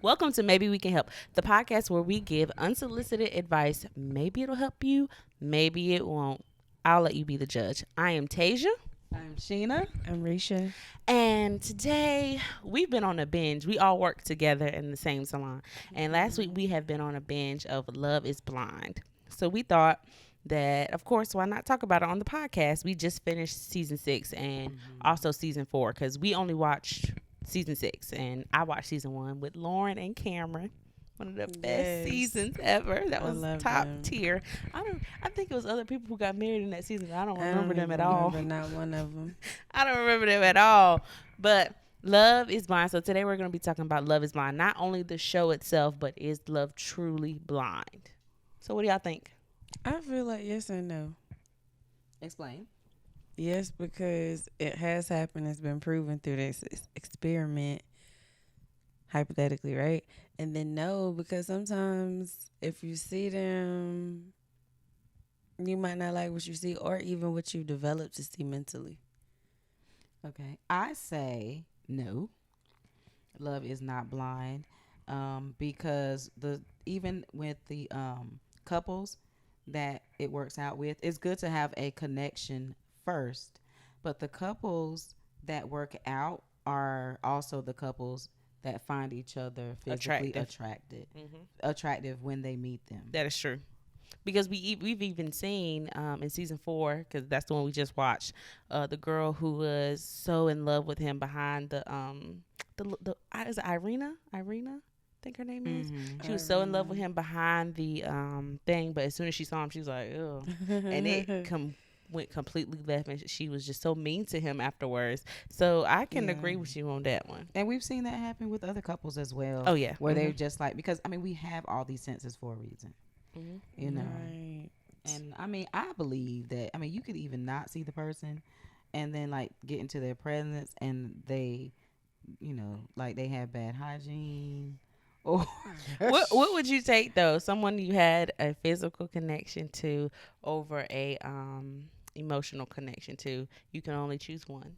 Welcome to Maybe We Can Help, the podcast where we give unsolicited advice. Maybe it'll help you, maybe it won't. I'll let you be the judge. I am Tasia. I'm Sheena. I'm Risha. And today we've been on a binge. We all work together in the same salon. And last week we have been on a binge of Love is Blind. So we thought that, of course, why not talk about it on the podcast? We just finished season 6 and also season 4 because we only watched season 6. And I watched season 1 with Lauren and Cameron. One of the best seasons ever. That was top tier. I think it was other people who got married in that season. I don't remember them at all. Not one of them. I don't remember them at all. But Love is Blind. So today we're going to be talking about Love is Blind. Not only the show itself, but is love truly blind? So what do y'all think? I feel like yes and no. Explain. Yes, because it has happened. It's been proven through this experiment, hypothetically, right? And then no, because sometimes if you see them, you might not like what you see or even what you develop to see mentally. Okay. I say no. Love is not blind. Because even with the couples that it works out with, it's good to have a connection first. But the couples that work out are also the couples that find each other physically attractive when they meet them. That is true. Because we've even seen in season 4, because that's the one we just watched, the girl who was so in love with him behind the is it Irina? I think her name is. She was so in love with him behind the thing, but as soon as she saw him, she was like, ew. And it went completely left, and she was just so mean to him afterwards. So I can agree with you on that one. And we've seen that happen with other couples as well. Oh yeah, where they're just like, because I mean we have all these senses for a reason, you know. Right. And I mean I believe that you could even not see the person, and then like get into their presence, and they, like they have bad hygiene. Or what would you take though? Someone you had a physical connection to over a emotional connection to. You can only choose one.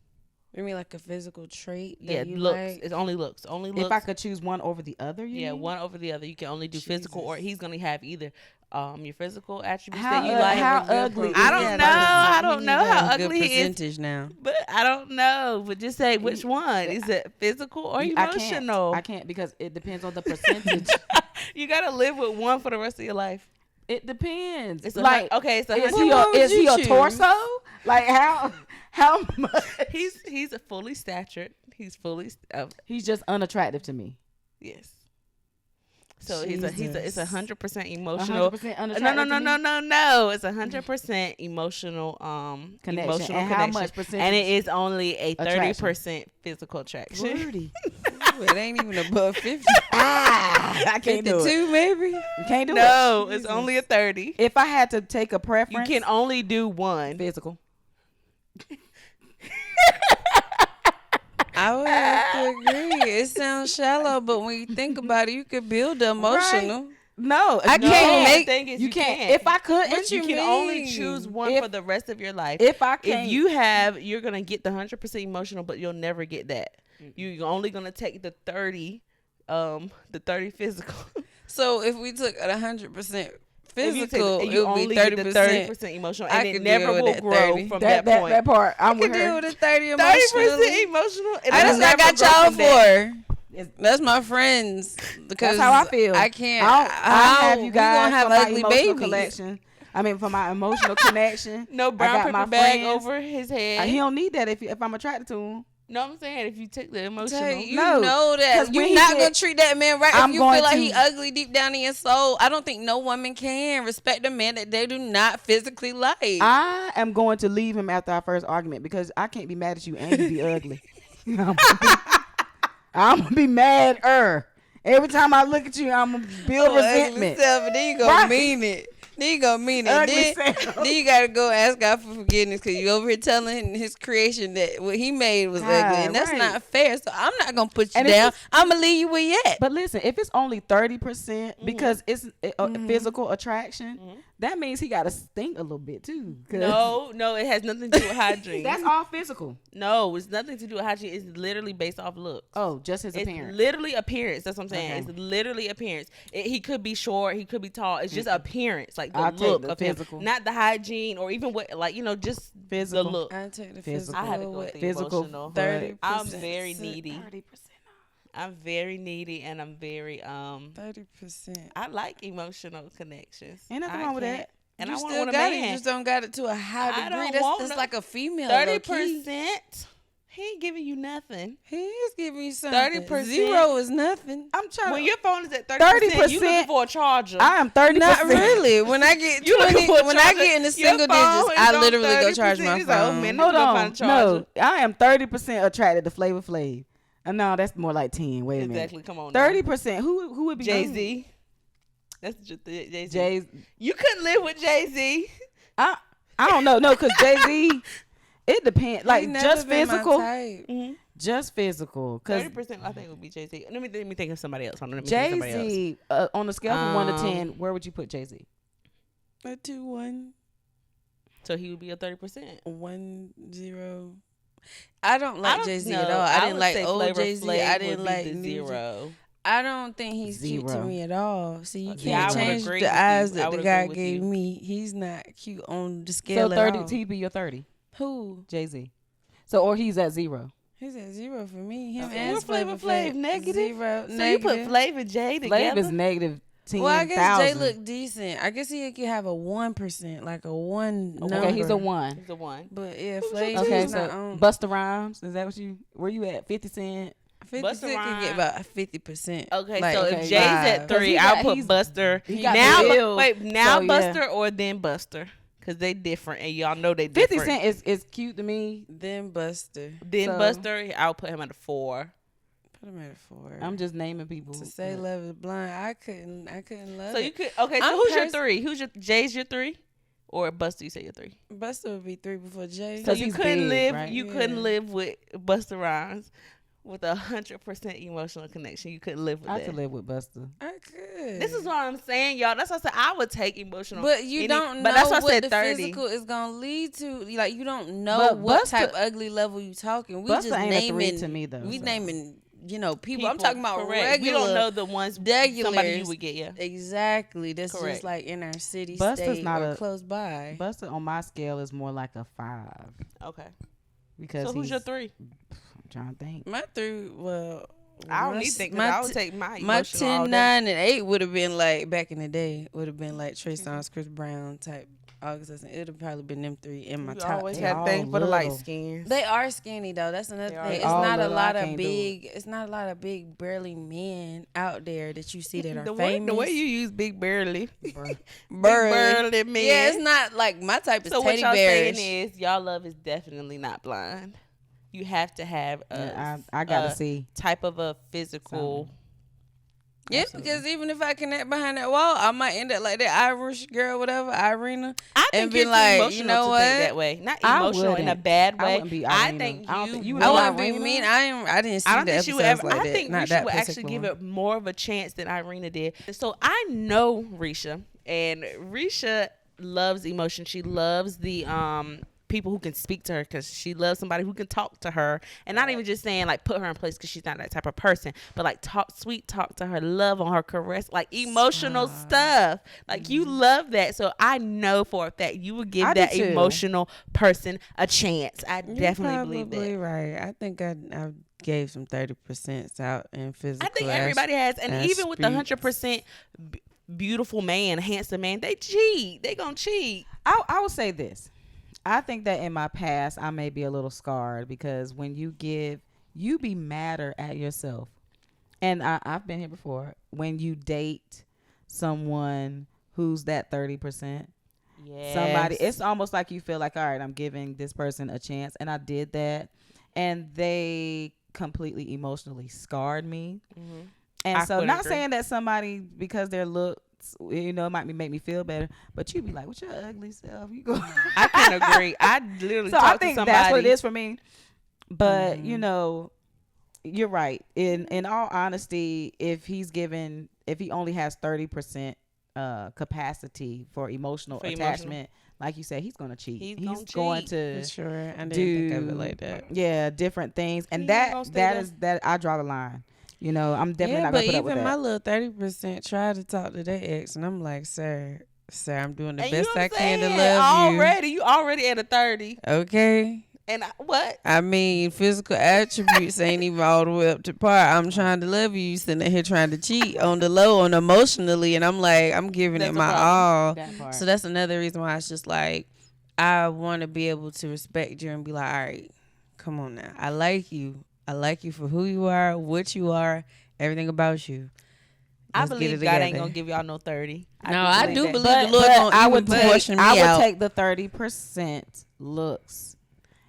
You mean like a physical trait that you looks. like? It's only looks. If I could choose one over the other, you mean? One over the other. You can only do physical, or he's gonna have either your physical attributes how, that you like. How ugly? I don't know how ugly he is. Percentage now. But I don't know. But just say which one. Is it physical or emotional? I can't because it depends on the percentage. You gotta live with one for the rest of your life. It depends. It's like okay, so is he a torso? Like how much? He's a fully statured. He's fully. He's just unattractive to me. Yes. So it's 100% No. emotional. It's 100% emotional connection. Emotional and connection. How much percentage? And it is only a 30% physical attraction. 30. It ain't even above 50. I can't do it. 52 maybe. You can't do it. No, it's only a 30. If I had to take a preference, you can only do one. Physical. I would have to agree. It sounds shallow, but when you think about it, you could build the emotional. Right. No, I can't make. The thing is, you can't. If I could, you can only choose one for the rest of your life. If I can, you're gonna get the 100% emotional, but you'll never get that. You're only gonna take the 30 physical. So if we took at 100% physical, you it would only be get the 30%. 30% emotional, and I it could never deal with will that grow 30. from that point. That part, I'm I with can deal her. with a 30 emotional. 30% emotional. That's what I got y'all for. That's my friends. Because that's how I feel. I can't. I have you guys gonna have for ugly my emotional babies. collection. For my emotional connection. No brown paper bag over his head. He don't need that if I'm attracted to him. No, I'm saying if you take the emotional. You know that you're not going to treat that man right if you feel like he ugly deep down in your soul. I don't think no woman can respect a man that they do not physically like. I am going to leave him after our first argument because I can't be mad at you and you be ugly. I'm going to be mad. Every time I look at you, I'm going to build resentment. Then you going to mean it. Then you gonna mean it. Ugly Then you gotta go ask God for forgiveness because you over here telling his creation that what he made was ugly, and that's right. not fair. So I'm not gonna put you And if down. it's- I'm gonna leave you where you at. But listen, if it's only 30% because it's physical attraction, that means he got to stink a little bit too. 'Cause No, it has nothing to do with hygiene. that's all physical. No, it's nothing to do with hygiene. It's literally based off looks. Oh, just his It's appearance. literally appearance. That's what I'm saying. Okay. It's literally appearance. He could be short. He could be tall. It's just appearance, like the I'll take look the of physical. him, not the hygiene or even what, like just Physical. the look. I take the Physical. I had to go physical. with the Physical. emotional. 30%. I'm very needy. 30%. I'm very needy, and I'm very 30%. I like emotional connections. Ain't nothing I wrong with can't- that. And You I want still a got it. You man. just don't got it to a high I degree. don't want That's no- like a female. 30%. He ain't giving you nothing. He is giving you something. 30%. 0 is nothing. I'm trying When to. your phone is at 30%, you looking for a charger. I am 30%. Not really. When I get You looking 20, for a when I charger, get in the your single phone digits, is I on literally go 30%. charge my He's like, oh, phone. man, Hold Let me go on. find a charger. No, I am 30% attracted to Flavor Flav. No, that's more like 10. Wait a minute. Exactly. Come on. now. 30%. Who would be Jay-Z. That's just Jay-Z. Jay. You couldn't live with Jay-Z. I don't know. No, because Jay-Z, it depends. He Like, never just been my physical. type. Just physical. Because 30% I think would be Jay-Z. Let me think of somebody else. Hold on, let me think of somebody else. Jay-Z, on a scale from 1 to 10, where would you put Jay-Z? A 2 1 So he would be a 30%. 1 0. I don't I like don't Jay Z know. at all. I didn't would like say old Flavor Jay Z. Flav I would didn't be like the new Jay- zero. I don't think he's cute to Zero. me at all. See, you Yeah, I can't would change agree the with eyes you. I that would the guy agree with gave you. me. He's not cute on the So scale 30, at all. he be your 30, Who? Jay-Z. So, or he's at 0. He's at 0 for me. Him Okay. and Where Flavor Flav Flav negative? 0. So you negative. put Flav and Jay together? Flav is negative 10,000. Well, I guess Jay look decent. I guess he could have a 1%, like a 1 number. Okay, he's a 1. He's a one. But yeah, Who's Flav your Okay, is not so on. Busta Rhymes, is that what where you at? 50 Cent? 50 Busta Cent can get Rhymes. about 50%. Okay, Like, so okay, if Jay's at vibe. 'Cause 3, he I'll got- put he's- Buster. he got Now, the build, wait, now so, yeah. Buster or then Buster? Because they different, and y'all know they 50 different. Cent is cute to me. Then Buster. Then So- Buster, I'll put him at a 4. Put him at a 4. I'm just naming people. to say love is blind. I couldn't love So it. you could, okay, so I'm who's your pers- 3? Jay's your 3? Or Buster, you say your 3? Buster would be 3 before Jay. So 'Cause you he's couldn't big, live, right? you Yeah. couldn't live with Buster Rhymes with 100% emotional connection. You couldn't live with I that. could live with Busta. I could. This is what I'm saying, y'all. That's what I said. I would take emotional. But you don't know But that's why I what said the 30. physical is gonna lead to. Like you don't know But what Busta- type ugly level you talking. We Busta just ain't a 3 naming to me, though, We so. naming people. I'm talking about correct. regular. We don't know the ones somebody you regulars. would get. Yeah. Exactly. That's Correct. just like in our city, Busta's state, not or a- close by. Busta on my scale is more like a 5 Okay. because So who's he's, your 3? I'm trying to think. My 3, well, I don't my need to s- think. 'Cause my I would t- take my My emotional all 10, day. 9, and 8 would have been like back in the day. Would have been like Trey Songz, Chris Brown type. August, it would have probably been them 3 in my You top always 10. had all thing for the light little. skins. They are skinny though. That's another They are. thing. It's All not a little, lot I of can't do it. big. It's not a lot of big burly men out there that you see that are the way famous. you use big burly, burly. burly man. Yeah, it's not like my type is So what teddy y'all bears. saying is y'all love is definitely not blind. You have to have a Yeah, I gotta see. type of a physical. Yeah, because even if I connect behind that wall, I might end up like that Irish girl, whatever, Irina. I And think be you're too like, you emotional know to what? think that way. Not I emotional in a wouldn't. bad I way. wouldn't be I Irina. think I don't think you would would I be wouldn't be Irina? mean. I didn't see I don't the think she would episodes ever. like I that. think Not Risha that would actually particular give one. it more of a chance than Irina did. So I know Risha, and Risha loves emotion. She loves the people who can speak to her because she loves somebody who can talk to her, and not even just saying like put her in place because she's not that type of person, but like sweet talk to her, love on her, caress, like emotional stuff. Like you love that. So I know for a fact you would give I do that too. emotional person a chance. I You're definitely believe probably that. right. I think I gave some 30% out in physical. I think everybody has, and even with the 100% beautiful man, handsome man, they cheat. They gonna cheat. I will say this. I think that in my past, I may be a little scarred because when you be madder at yourself. And I've been here before. When you date someone who's that 30%, somebody, it's almost like you feel like, all right, I'm giving this person a chance. And I did that. And they completely emotionally scarred me. Mm-hmm. And I so would not agree. saying that somebody, because their looks looks, you know, it might make me feel better. But you be like, "What's your ugly self?" You go. I can agree. I literally So I talked to think somebody. that's what it is for me. But you Mhm. know, you're right. In all honesty, if he only has 30% capacity for emotional For emotional. attachment, like you said, he's gonna cheat. He's He's gonna going cheat. For to sure. I didn't think of it do like that. yeah, different things, He and ain't that gonna stay that there. is that I draw the line. You know, I'm definitely Yeah, not but gonna put up with even my that. little 30% tried to talk to their ex, and I'm like, sir, I'm doing the And you best know I what I'm can to saying? love You already at a 30. you. Okay. And what? I mean, physical attributes ain't even all the way up to par. I'm trying to love you. You sitting here trying to cheat on the low, on emotionally, and I'm like, I'm giving That's it the my problem. all. That part. So that's another reason why it's just like, I want to be able to respect you and be like, all right, come on now. I like you. I like you for who you are, what you are, everything about you. I Let's get it believe God ain't together. gonna give y'all no 30. No, I do that. believe But the Lord gonna I even would proportion take me out. the 30% looks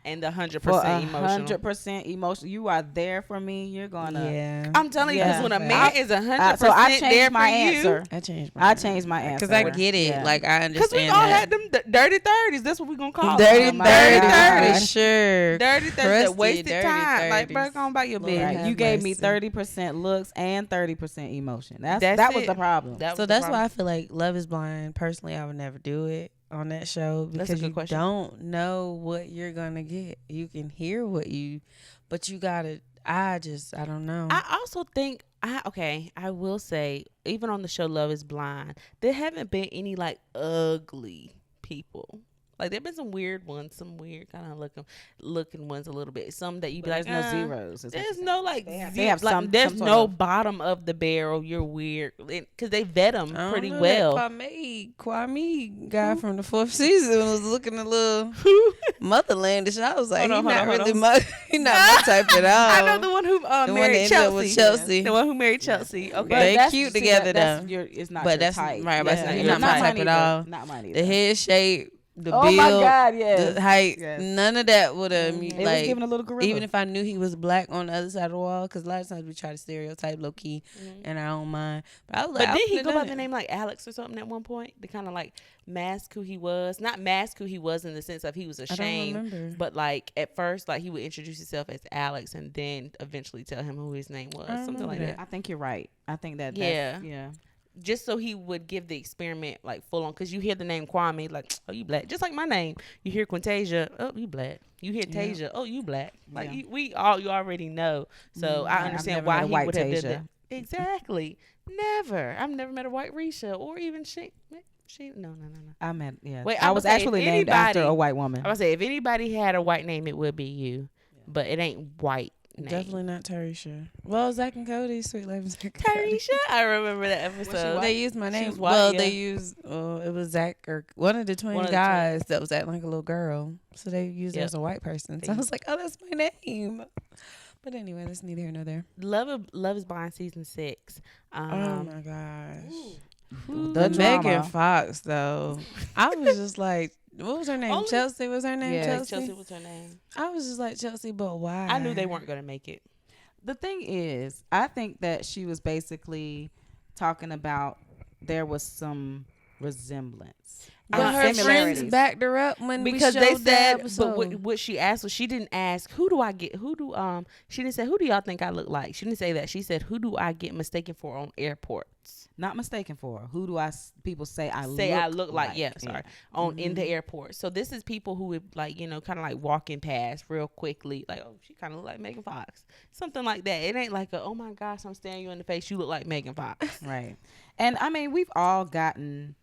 And the for 100% emotional. 100% emotional. You are there for me. You're gonna. Yeah. I'm telling you, because Yeah. when a That's man fact. is 100% So I there changed for my you, answer. I changed I changed my answer because I get it. Yeah. Like I because we understand all that. had them dirty 30s. That's what we gonna call Dirty them. my dirty God. for sure. Dirty 30s, that Crusty, wasted dirty time. Like, 30s. bro, go on about your Lord business. Right. have You gave me mercy. 30% looks and 30% emotion. That was it. the problem. That So was the that's problem. why I feel like Love is Blind. Personally, I would never do it on that show That's a because good you question. don't know what you're gonna get. You can hear but you gotta. I don't know. I also think I will say, even on the show Love is Blind, there haven't been any like ugly people. Like there've been some weird ones, some weird kind of looking ones a little bit. Some that you be But like, there's no zeros. is what There's you're saying. no like They have like, some there's sort no of- bottom of the barrel. You're weird because they vet them I don't pretty know, well. That Kwame guy from the fourth season was looking a little motherlandish. I was like, Hold on, he's hold not on, really hold my, he not my type at all. I know the one who The one that married ended up with Chelsea. Chelsea. The one who married Chelsea. Okay, They that's- cute see, together, that's though. It's not But your that's type. right, but that's he's not not your my type type at either. all. Not mine either. The head shape, the Oh build, my God, yes. the height, Yes. none of that would have Mhm. It was like. giving a little gorilla. Even if I knew he was black on the other side of the wall, because a lot of times we try to stereotype low key, and I don't mind. But I was like, But did he I go by would've the done name like Alex or something at one point to kind of like mask who he was? Not mask who he was in the sense of he was it. I don't ashamed, remember. but like at first, like he would introduce himself as Alex and then eventually tell him who his name was, I something like remember that. I think you're right. I think that. Yeah. Yeah. Just so he would give the experiment like full on, because you hear the name Kwame, like, oh, you black. Just like my name, you hear Quintasia, oh, you black. You hear Yeah. Tasia, oh, you black. Like Yeah. you already know. So I I've understand never met why a he white would have did Tasia. that. Exactly. Never. I've never met a white Risha or even she. No. I meant Wait, I I was would say if actually named after anybody- a white woman. I would say if anybody had a white name, it would be you, but it ain't white. Name. Definitely not Tarisha. Well, Zach and Cody, Sweet Life of Zach and Cody. Tarisha. I remember that episode. They used my name. was white, Well, yeah. they used it was Zach or one of the twin One of the guys that was acting like a little girl. So they used it Yep. as a white person. So I was like, oh, that's my name. But anyway, that's neither here nor there. Love is Blind season 6. Oh my gosh. The Megan drama. Fox though. I was just like, what was her name? Only- Chelsea was her name? Yeah, Chelsea? was her name. I was just like, Chelsea, but why? I knew they weren't gonna make it. The thing is, I think that she was basically talking about there was some resemblance. But her friends similarities. backed her up when Because we they showed the said, but episode. what she asked was, she didn't ask who do I get, she didn't say who do y'all think I look like. She didn't say that. She said who do I get mistaken for on airports. Not mistaken for. Who do people say I look like? Yeah, sorry, on in the airport. So this is people who would like kind of like walking past real quickly, like, oh, she kind of look like Megan Fox, something like that. It ain't like oh my gosh, I'm staring you in the face, you look like Megan Fox. Right. And I mean, we've all gotten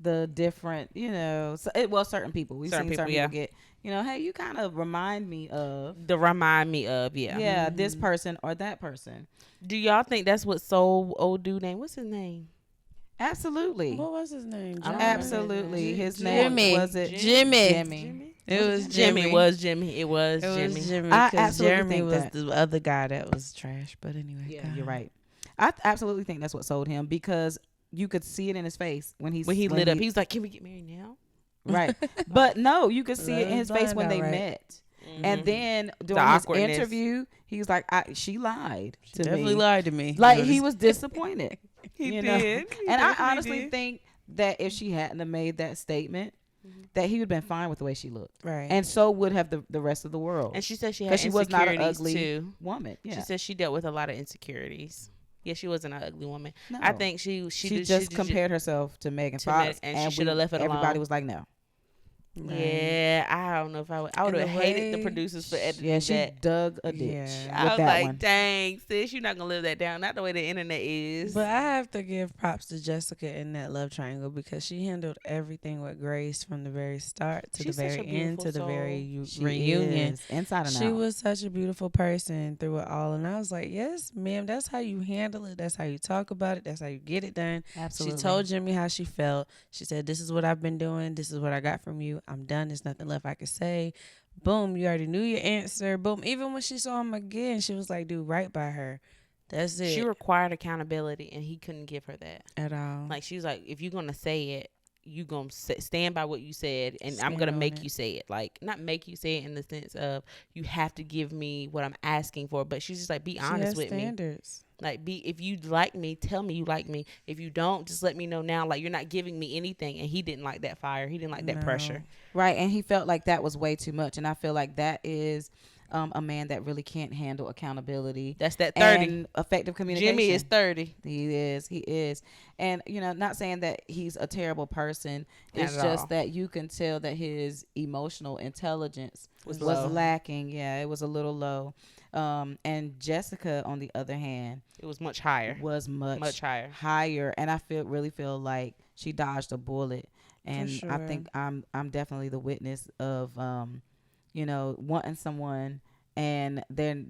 the different, certain people. We've Certain seen certain people, people get, hey, you kind of remind me of, To remind me of, this person or that person. Do y'all think that's what soul old dude name? What's his name? Absolutely. What was his name? Absolutely. His Jimmy. name was it Jimmy. Jimmy. It was Jimmy. Jimmy. It was Jimmy. It was Jimmy. Jimmy. I Because absolutely Jeremy think was that. the other guy that was trash. But anyway. Yeah, God. you're right. I absolutely think that's what sold him, because you could see it in his face when he lit up. He was like, "Can we get married now?" right. But no, you could see it in Love his face blind, when they alright. met. And then during his awkwardness. interview, he was like, she lied to Definitely me. lied to me. Like he was disappointed. He you know. did. He And I definitely honestly did. think that if she hadn't have made that statement, that he would have been fine with the way she looked. Right. And so would have the rest of the world. And she said she had Because she was not an insecurities ugly too. woman. She Yeah. said she dealt with a lot of insecurities. Yeah, she wasn't an ugly woman. No. I think she She just compared herself to Megan Fox. and she should have left it everybody alone. was like, no. Right. Yeah, I don't know if I would. I would And have the hated the way producers for editing Yeah, she that. dug a ditch Yeah. I with was that like, one. dang, sis, you're not gonna live that down. Not the way the internet is. But I have to give props to Jessica in that love triangle because she handled everything with grace from the very start to She's the such very a end beautiful to the soul. very She reunion. is inside and She out. was such a beautiful person through it all. And I was like, yes, ma'am, that's how you handle it. That's how you talk about it. That's how you get it done. Absolutely. She told Jimmy how she felt. She said, this is what I've been doing. This is what I got from you. I'm done. There's nothing left I can say. Boom. You already knew your answer. Boom. Even when she saw him again, she was like, dude, right by her. That's it. she required accountability, and he couldn't give her that. At all. Like, she was like, if you're gonna say it, you gonna stand by what you said, and I'm Stand gonna on make it. you say it. Like, not make you say it in the sense of you have to give me what I'm asking for, but she's just like, be She honest has with me. standards. Like, if you like me, tell me you like me. If you don't, just let me know now. Like, you're not giving me anything. And he didn't like that fire. He didn't like that No. pressure. Right, and he felt like that was way too much. And I feel like that is a man that really can't handle accountability That's that 30. and effective communication. Jimmy is 30. He is. And, not saying that he's a terrible person. Not It's at just all. that you can tell that his emotional intelligence Was was low. lacking. Yeah, it was a little low. And Jessica, on the other hand, It was much higher. was Much higher. higher. And I really feel like she dodged a bullet. And I sure. think I'm definitely the witness of, wanting someone and then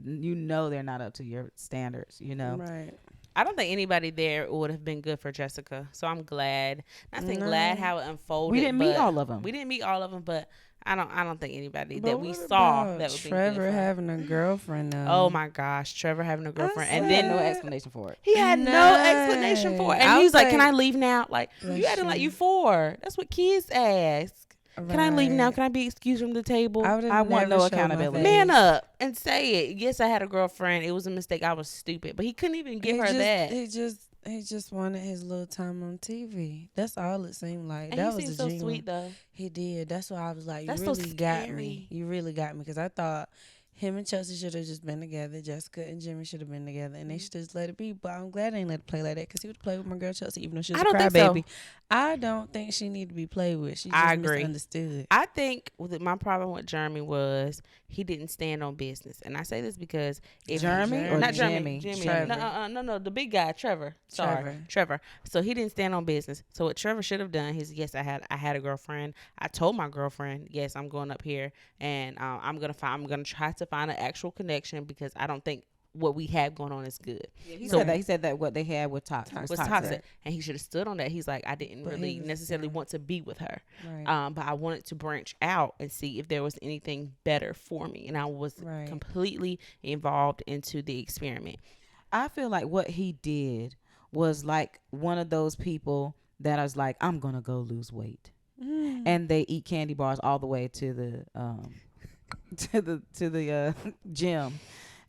they're not up to your standards, Right. I don't think anybody there would have been good for Jessica. So I'm glad. Not saying glad No. how it unfolded. We didn't meet but all of them. We didn't meet all of them, but I don't think anybody But that we what saw about that would be good Trevor for her. having a girlfriend though. Oh my gosh, Trevor having a girlfriend, and He had then no explanation for it. he had no explanation for it, and I he was was like, "Can like, I leave now?" Like, you bless acting like you. you 4. That's what kids ask. Can I leave now? Right. Can I be excused from the table? I, would've I want never no showed my accountability. face. Man up and say it. Yes, I had a girlfriend. It was a mistake. I was stupid, but he couldn't even give He her just, that. He just wanted his little time on TV. That's all it seemed like. And that he was seemed a so genuine. sweet though. He did. That's why I was like, you That's so really got scary. me. You really got me because I thought him and Chelsea should have just been together. Jessica and Jimmy should have been together, and they should just let it be. But I'm glad they ain't let it play like that because he would play with my girl Chelsea, even though she was I a don't think so. crybaby. I don't think she need to be played with. She just I agree. misunderstood. I think my problem with Jeremy was he didn't stand on business, and I say this because if Jeremy or not Jimmy? Jimmy, Trevor. no, the big guy, Trevor. Sorry, Trevor. So he didn't stand on business. So what Trevor should have done is, yes, I had a girlfriend. I told my girlfriend, yes, I'm going up here, and I'm gonna try to find an actual connection because I don't think what we have going on is good. Yeah, he So- said that what they had was Was toxic, and he should have stood on that. He's like, I didn't But he really was- necessarily yeah. want to be with her. Right. But I wanted to branch out and see if there was anything better for me. And I was Right. completely involved into the experiment. I feel like what he did was like one of those people that is like, I'm gonna go lose weight, and they eat candy bars all the way to the gym,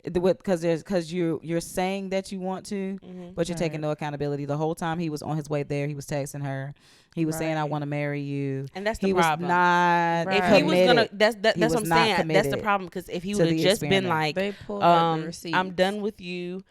because you're saying that you want to, but you're taking Right. no accountability. The whole time he was on his way there, he was texting her. He was saying, "I Right. want to marry you." And that's the He problem. was not Right. If he was gonna, committed. that's He what was I'm not saying. That's the committed problem. Because if he to would have the just been experiment. like, They pulled out the receipts. I'm done with you.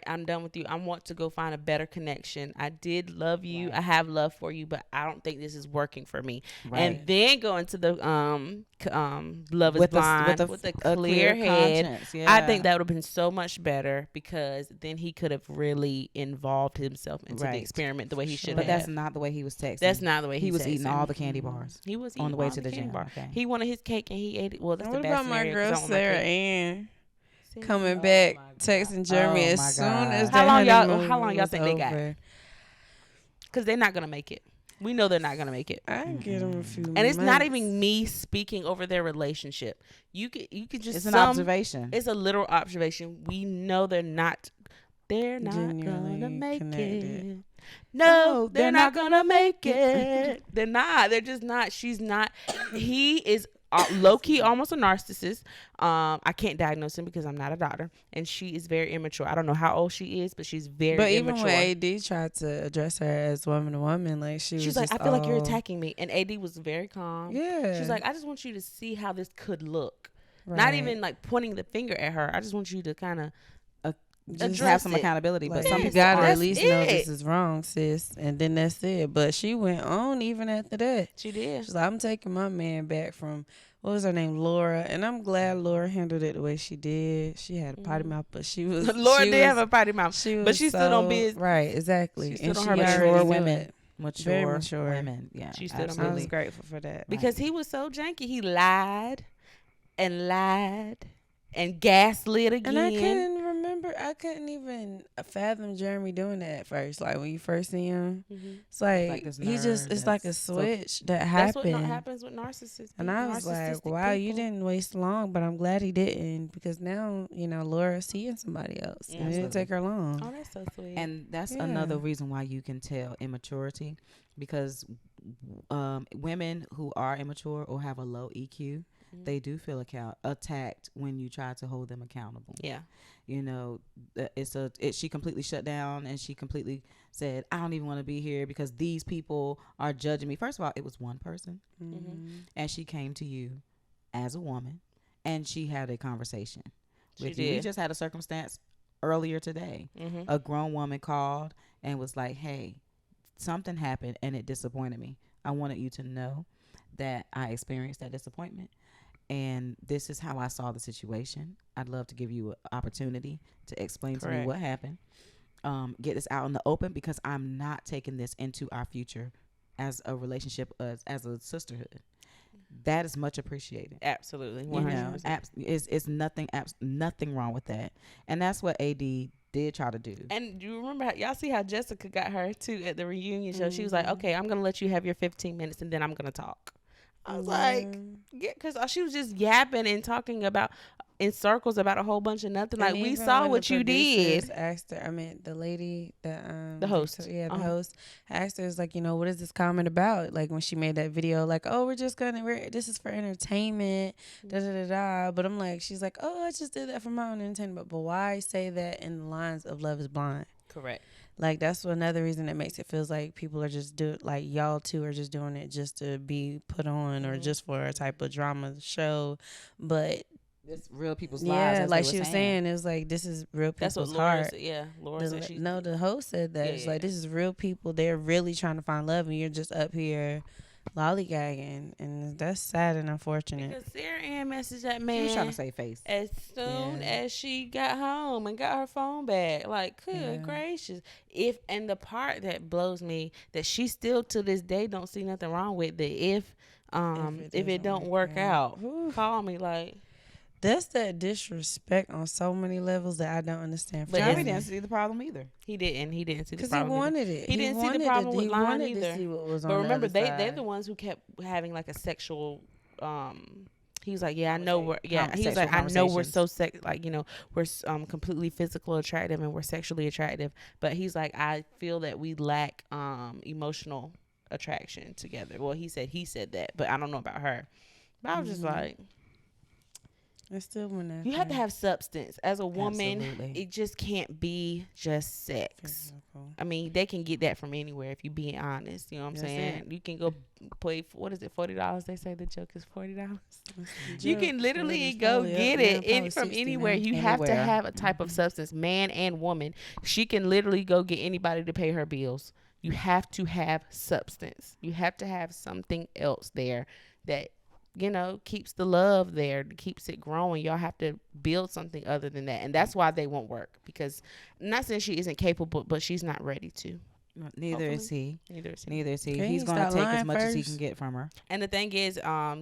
I'm done with you. I want to go find a better connection. I did love you. Right. I have love for you, but I don't think this is working for me. Right. And then go into the Love is with Blind a with a a clear head. conscience. I Yeah. think that would have been so much better because then he could have really involved himself into Right. the experiment the way he should But have. that's not the way he was texting. That's not the way he was texted. eating all the candy bars. He was on eating the way all to the candy gym. bar. Okay. He wanted his cake and he ate it. Well, that's What the bad about my scenario, girl 'cause I want my Sarah cake. Ann Sarah- coming Oh back, my God. texting Jeremy Oh as my soon God. as How the long y'all- honeymoon how long y'all was think they got? over. Because they're not gonna make it. We know they're not gonna make it. I get them a few And it's not months. even me speaking over their relationship. You could just It's an observation. It's a literal observation. We know they're not Genuinely gonna make connected. it. No, they're not gonna make it. They're not. They're just not. She's not. He is low key almost a narcissist. I can't diagnose him because I'm not a doctor, and she is very immature. I don't know how old she is, but she's very But even when immature. AD tried to address her as woman to woman, like she She's was like, just I feel like you're all attacking me, and AD was very calm. yeah. She's like, I just want you to see how this could look. Not right. even like pointing the finger at her. I just want you to kind of uh, Just just address have some it. accountability. But Like some you Yes, people gotta aren't. at that's least know this it. is wrong, sis. And then that's it. But she went on even after that. She did. She's like, I'm taking my man back from what was her name, Laura, and I'm glad Laura handled it the way she did. She had a potty mouth, but she was Laura she did was have a potty mouth, she was but she stood on so business. right, exactly, She stood and on she her already business. Mature knew women. it. Mature, Very mature. women. Yeah, She stood on I was absolutely. grateful for that. Because he was so janky. He lied and lied and gaslit And I again. couldn't remember. I couldn't even fathom Jeremy doing that at first. Like when you first see him, it's like this he just. nerd It's like a that's so- switch that That's what happened. happens with narcissists. And I was like, wow, you didn't waste long, but I'm glad he didn't because now, Laura's seeing somebody else. And it didn't Absolutely. take her long. Oh, that's so sweet. And that's Yeah. another reason why you can tell immaturity, because women who are immature or have a low EQ, they do feel attacked when you try to hold them accountable. Yeah. She completely shut down, and she completely said, I don't even want to be here because these people are judging me. First of all, it was one person, and she came to you as a woman, and she had a conversation with you. We just had a circumstance earlier today. A grown woman called and was like, hey, something happened and it disappointed me. I wanted you to know that I experienced that disappointment, and this is how I saw the situation. I'd love to give you an opportunity to explain to me what happened. Get this out in the open, because I'm not taking this into our future as a relationship, as a sisterhood. That is much appreciated. Absolutely. 100%. It's nothing wrong with that. And that's what AD did try to do. And you remember y'all see how Jessica got her too at the reunion show? She was like, okay, I'm going to let you have your 15 minutes and then I'm going to talk. I was like, yeah, because she was just yapping and talking about in circles about a whole bunch of nothing. And like, we even saw when what the you producers did. asked her, the lady that The host. the host asked her, is like, what is this comment about? Like when she made that video, like, oh, this is for entertainment, da da da da. But I'm like, she's like, oh, I just did that for my own entertainment. But why say that in the lines of Love Is Blind? Correct. Like that's another reason that makes it feels like people are just like y'all two are just doing it just to be put on or just for a type of drama show, but it's real people's lives. yeah, as like they she were was saying. saying, it was like this is real That's people's what Laura heart. said. Yeah, Laura said she. No, the host said that it's like this is real people. They're really trying to find love, and you're just up here lollygagging, and that's sad and unfortunate. Because Sarah Ann messaged that She man was trying to save face. as soon as she got home and got her phone back. Like, good gracious. And the part that blows me, that she still to this day don't see nothing wrong with the if it don't work out. Call me. Like, That's that disrespect on so many levels that I don't understand. But Jeremy didn't see the problem either. he didn't see the Because he problem either. wanted it. He didn't see the problem with lying wanted either. to see what was But on remember, the other they're side. the ones who kept having like a sexual he was like, yeah, I know we're, yeah, he was like, I know we're so we're completely physical attractive and we're sexually attractive, but he's like, I feel that we lack emotional attraction together. Well, he said that, but I don't know about her. But I was just like, I still want you have to have substance as a woman. Absolutely. It just can't be just sex. physical. I mean, they can get that from anywhere if you being honest. You know what I'm That's saying? it. You can go pay, what is it, $40? They say the joke is $40. That's You the can joke. literally It's go probably get up now, it probably from 60 anywhere. now. You have to Anywhere. have a type of substance, man and woman. She can literally go get anybody to pay her bills. You have to have substance. You have to have something else there that, keeps the love there, keeps it growing. Y'all have to build something other than that. And that's why they won't work, because I'm not saying she isn't capable, but she's not ready to. Neither is he. Neither is he. Neither is he. Okay, He's he going to stop take as lying much as he first. can get from her. And the thing is,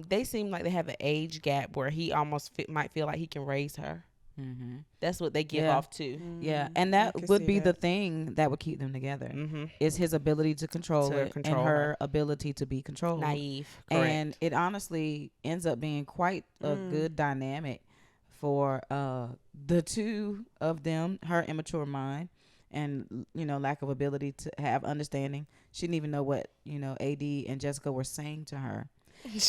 they seem like they have an age gap where he almost might feel like he can raise her. Mm-hmm. That's what they give Yeah. off to. Yeah, and I that can would see be the that. thing that would keep them together. Mm-hmm. Is his ability to control To it control and her her. ability to be controlled. Naive. Correct. And it honestly ends up being quite a good dynamic for the two of them, her immature mind and lack of ability to have understanding. She didn't even know what AD and Jessica were saying to her.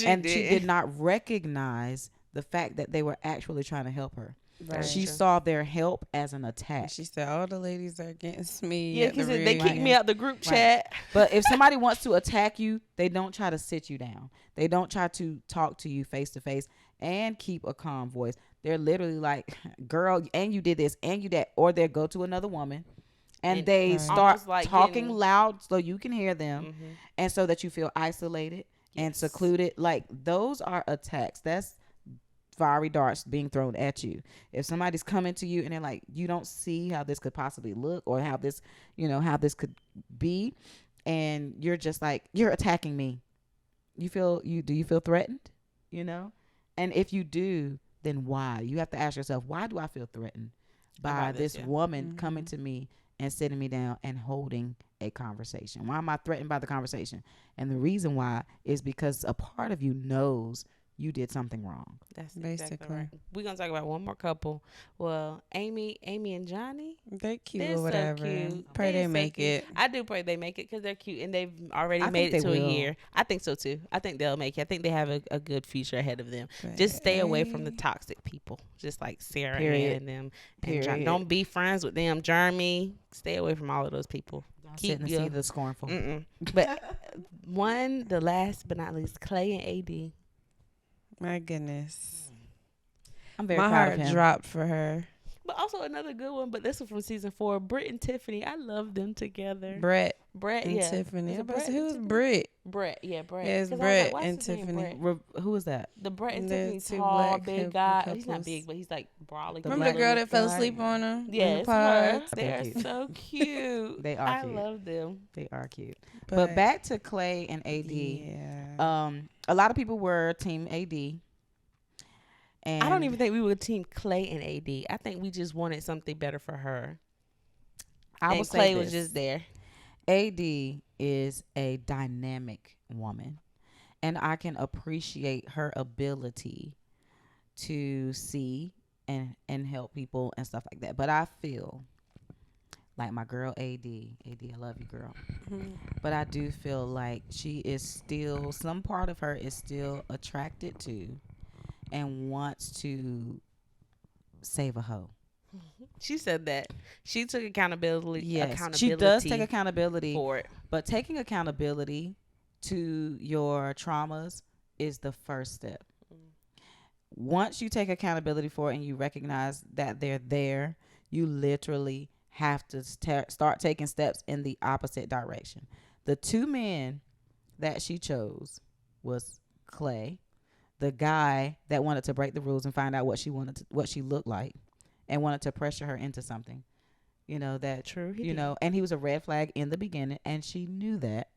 And she did did. not recognize the fact that they were actually trying to help her. That's Right. She true. saw their help as an And attack. she said, all the ladies are against me Yeah, at the because they kicked me reunion. out the group Right. chat. But if somebody wants to attack you, they don't try to sit you down. They don't try to talk to you face to face and keep a calm voice. They're literally like, girl, and you did this and you that. Or they go to another woman and And they Right. start almost like talking getting. loud so you can hear them, Hmm. and so that you feel isolated and Yes. secluded. Like, those are attacks. That's fiery darts being thrown at you. If somebody's coming to you and they're like, you don't see how this could possibly look or how this, how this could be, and you're just like, you're attacking me. Do you feel threatened? You know? And if you do, then why? You have to ask yourself, why do I feel threatened by About this, this yeah. woman coming Mhm. to me and sitting me down and holding a conversation? Why am I threatened by the conversation? And the reason why is because a part of you knows you did something wrong. That's exactly Basically. right. We're gonna talk about one more couple. Well, Amy and Johnny. They cute They're or so whatever. cute. Pray they So make cute. it. I do pray they make it because they're cute and they've already I made think it they to a will. year. I think so too. I think they'll make it. I think they have a good future ahead of them. But Just stay away from the hey, toxic people, just like Sarah Period. and them. And Period. Don't be friends with them. Jeremy, stay away from all of those people. Don't Keep sit in the your- seat of the scornful. Mm-mm. But the last but not least, Clay and AD. my goodness. I'm very My proud heart of him. dropped for her. But also another good one, but this one from season 4, Britt and Tiffany. I love them together. Brett Brett, and yeah. Tiffany. Is I it was about to say, Brett and who's Tiffany? Britt? Brett, yeah, Brett. Yeah, it's 'Cause I was Brett what's and his name, Tiffany. Brett? Who is that? The Brett and The Tiffany two tall, black big couple- guy. He's not couples. big, but he's like brawly. The Remember the black girl and that fell guy? asleep on him? Yes, in the her. pods? They're cute. so cute. They are I cute. love them. They are cute. But back to Clay and AD. Yeah. A lot of people were team AD. And I don't even think we would team Clay and AD. I think we just wanted something better for her. I will And say Clay this. was just there. AD is a dynamic woman, and I can appreciate her ability to see and help people and stuff like that. But I feel like my girl AD, I love you, girl. Mhm. But I do feel like she is still, some part of her is still attracted to and wants to save a hoe. She said that. She took accountability. Yes, she does take accountability, for it. but taking accountability to your traumas is the first step. Once you take accountability for it and you recognize that they're there, you literally have to start taking steps in the opposite direction. The two men that she chose was Clay, the guy that wanted to break the rules and find out what she looked like, and wanted to pressure her into something. That True. and he was a red flag in the beginning, and she knew that,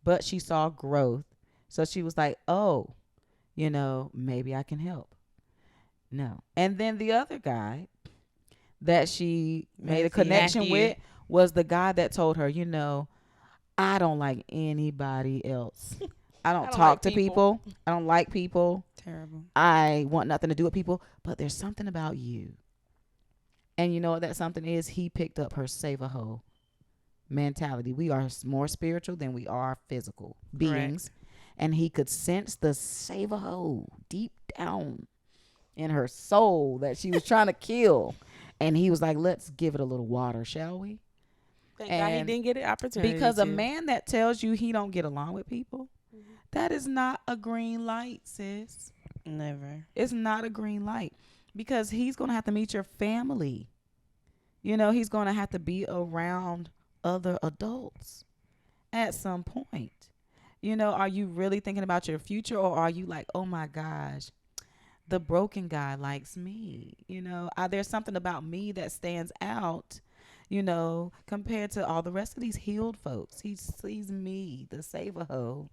but she saw growth, so she was like, oh, maybe I can help. No. And then the other guy that she made a connection Matthew. with was the guy that told her, I don't like anybody else. I don't don't talk like to people. people. I don't like people. Terrible. I want nothing to do with people, but there's something about you. And you know what that something is? He picked up her save a hoe mentality. We are more spiritual than we are physical beings. And he could sense the save a hoe deep down in her soul that she was trying to kill. And he was like, let's give it a little water, shall we? Thank God he And didn't get an opportunity. Because a to. man that tells you he don't get along with people, that is not a green light, sis. Never. It's not a green light, because he's going to have to meet your family. He's going to have to be around other adults at some point. Are you really thinking about your future, or are you like, oh my gosh, the broken guy likes me? There's something about me that stands out, compared to all the rest of these healed folks. He sees me, the save a hoe.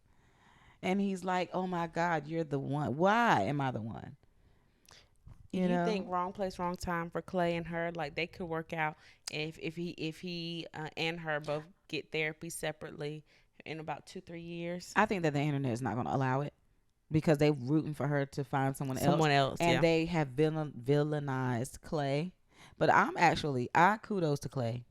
And he's like, oh my God, you're the one. Why am I the one? You think wrong place, wrong time for Clay and her? Like they could work out if he and her both get therapy separately in about 2-3 years. I think that the internet is not going to allow it, because they're rooting for her to find someone else. And yeah. they have villainized Clay. But I kudos to Clay.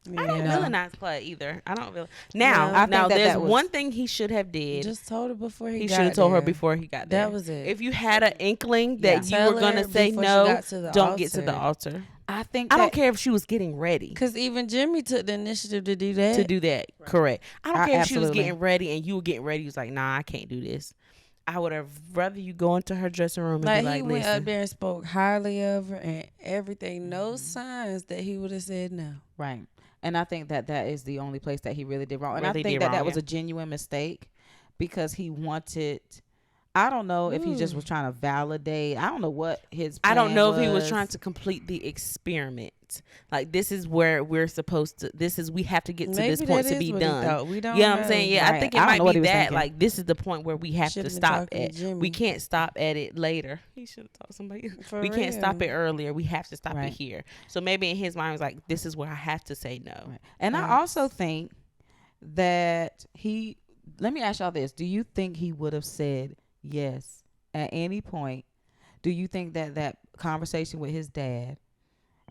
I You don't Yeah. know, villainize Clay either. I don't really. No. I Now think that there's that one was thing he should have did. Just told her before he He got should have told her there. before he got That there. was it. If you had an inkling Yeah. that you were Tell gonna her say before she no, got to the don't get to the altar. altar. I think I don't that care if she was getting ready Because even Jimmy took the initiative to do that. to do that. Correct. I don't I care if she was absolutely. getting ready and you were getting ready. He was like, nah, I can't do this. I would have rather you go into her dressing room and Like, be he like, went up listen. there and spoke highly of her and everything. No signs that he would have said no. Right. And I think that that is the only place that he really did wrong. And I Really think did that that wrong, was yeah. a genuine mistake because he wanted. I don't know if he just Ooh. was trying to validate. I don't know what his. I don't plan know if he was was. trying to complete the experiment. Like this is where we're supposed to. This is we have to get to Maybe this point that to is be what he done. thought. We don't You know know. what I'm saying? Yeah, I Right. think I it don't might know what be he was that. thinking. Like this is the point where we have Should've to been stop talking to at. Jimmy. We can't stop at it later. He should have talked to somebody. For We can't stop it real. earlier. We have to stop Right. it here. So maybe in his mind, he was like, "This is where I have to say no." Right. And I Facts. also think that he. Let me ask y'all this: do you think he would have said yes at any point? Do you think that that conversation with his dad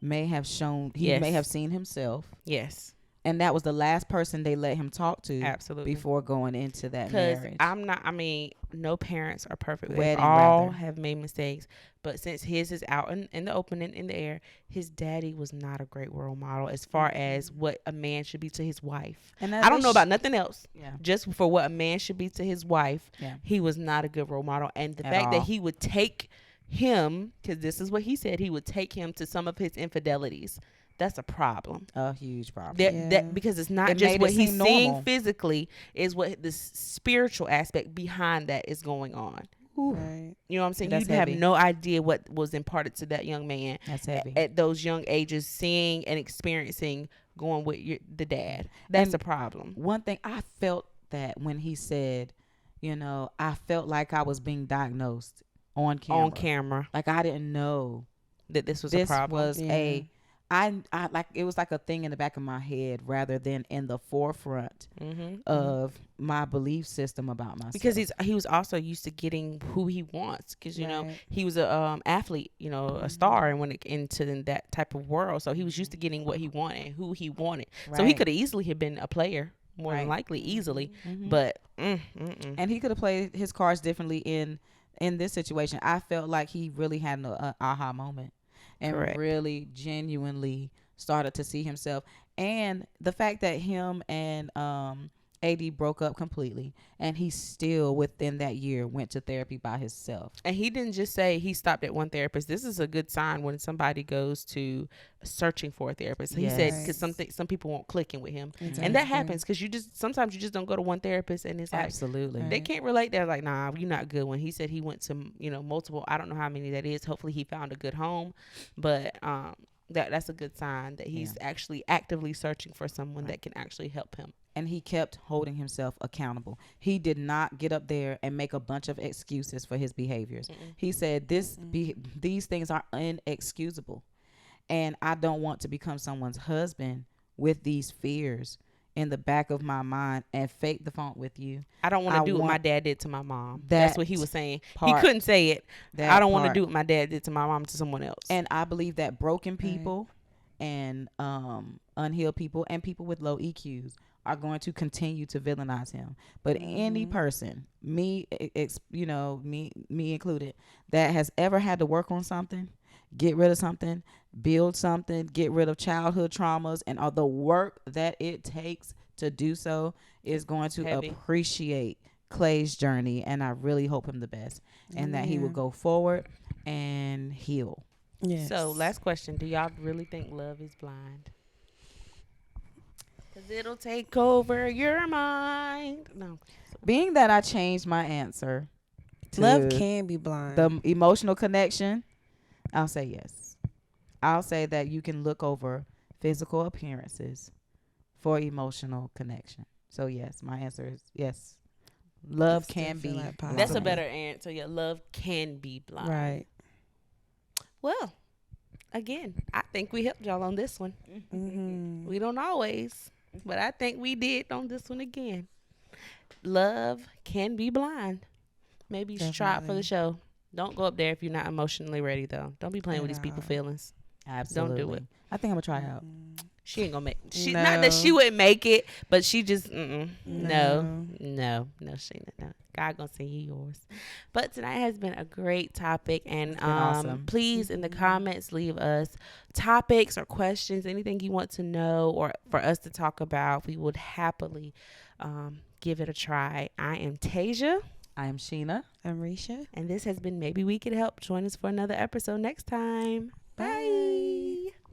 may have shown he may Yes. have seen himself, Yes, and that was the last person they let him talk to absolutely. before going into that Because marriage? I'm not. I mean, no parents are perfect. We Wedding, all rather. have made mistakes, but since his is out in the open and in the air, his daddy was not a great role model as far as what a man should be to his wife. And I don't know about nothing else. Yeah. Just for what a man should be to his wife, Yeah. he was not a good role model. And the At fact all. that he would take him, because this is what he said, he would take him to some of his infidelities. That's a problem. A huge problem. That, Yeah. that because it's not It just made what it he's seem seeing normal. physically, is what the spiritual aspect behind that is going on. Right. You know what I'm saying? That's You have heavy. no idea what was imparted to that young man That's heavy. at those young ages, seeing and experiencing going with the dad. That's And a problem. One thing I felt that when he said, I felt like I was being diagnosed on camera. On camera, Like I didn't know that this was a this problem. was Yeah. I like it was like a thing in the back of my head rather than in the forefront Mm-hmm. of my belief system about myself. Because he was also used to getting who he wants. Because Right. he was a athlete, a star, and when it into that type of world, so he was used to getting what he wanted, who he wanted. So he Right. could have easily have been a player, more than Right. likely, easily. Mhm. But and he could have played his cards differently in this situation. I felt like he really had an aha moment and Correct. really genuinely started to see himself. And the fact that him and AD broke up completely, and he still within that year went to therapy by himself. And he didn't just say he stopped at one therapist. This is a good sign when somebody goes to searching for a therapist. He said Yes. because some people won't clicking with him, Exactly. and that happens because sometimes you just don't go to one therapist, and it's like Absolutely. Right. they can't relate. They're like, nah, you're not good. When he said he went to multiple, I don't know how many that is. Hopefully he found a good home, but that's a good sign that he's actually actively searching for someone that can actually help him. And he kept holding himself accountable. He did not get up there and make a bunch of excuses for his behaviors. He said these things are inexcusable, and I don't want to become someone's husband with these fears in the back of my mind and fake the funk with you. I don't want I to do what my want dad did to my mom. That's what he that was saying. He part. couldn't say it. That I don't want to part. do what my dad did to my mom to someone else. And I believe that broken people and unhealed people and people with low EQs are going to continue to villainize him. But any person, me included, that has ever had to work on something, get rid of something, build something, get rid of childhood traumas, and all the work that it takes to do so is going to Heavy. appreciate Clay's journey. And I really hope him the best and that he will go forward and heal. Yes. So, last question. Do y'all really think love is blind? Because it'll take over your mind. No. Being that I changed my answer to Love can be blind. the emotional connection, I'll say yes. I'll say that you can look over physical appearances for emotional connection. So yes, my answer is yes. Love I still can feel be like possible. That's a blind. better answer. Yeah, love can be blind. Right. Well, again, I think we helped y'all on this one. Mm-hmm. We don't always, but I think we did on this one again. Love can be blind. Maybe you should try it for the Definitely. show. Don't go up there if you're not emotionally ready, though. Don't be playing with At these people's all. feelings. Absolutely. it. I think I'm gonna try it out. She ain't gonna make. She not that she No. wouldn't make it, but she just no, No. no, Sheena, no. God gonna send you yours. But tonight has been a great topic, and It's been awesome. please in the comments leave us topics or questions, anything you want to know or for us to talk about. We would happily give it a try. I am Tasia, I am Sheena. I'm Risha. and this has been Maybe We Could Help. Join us for another episode next time. Bye. Bye.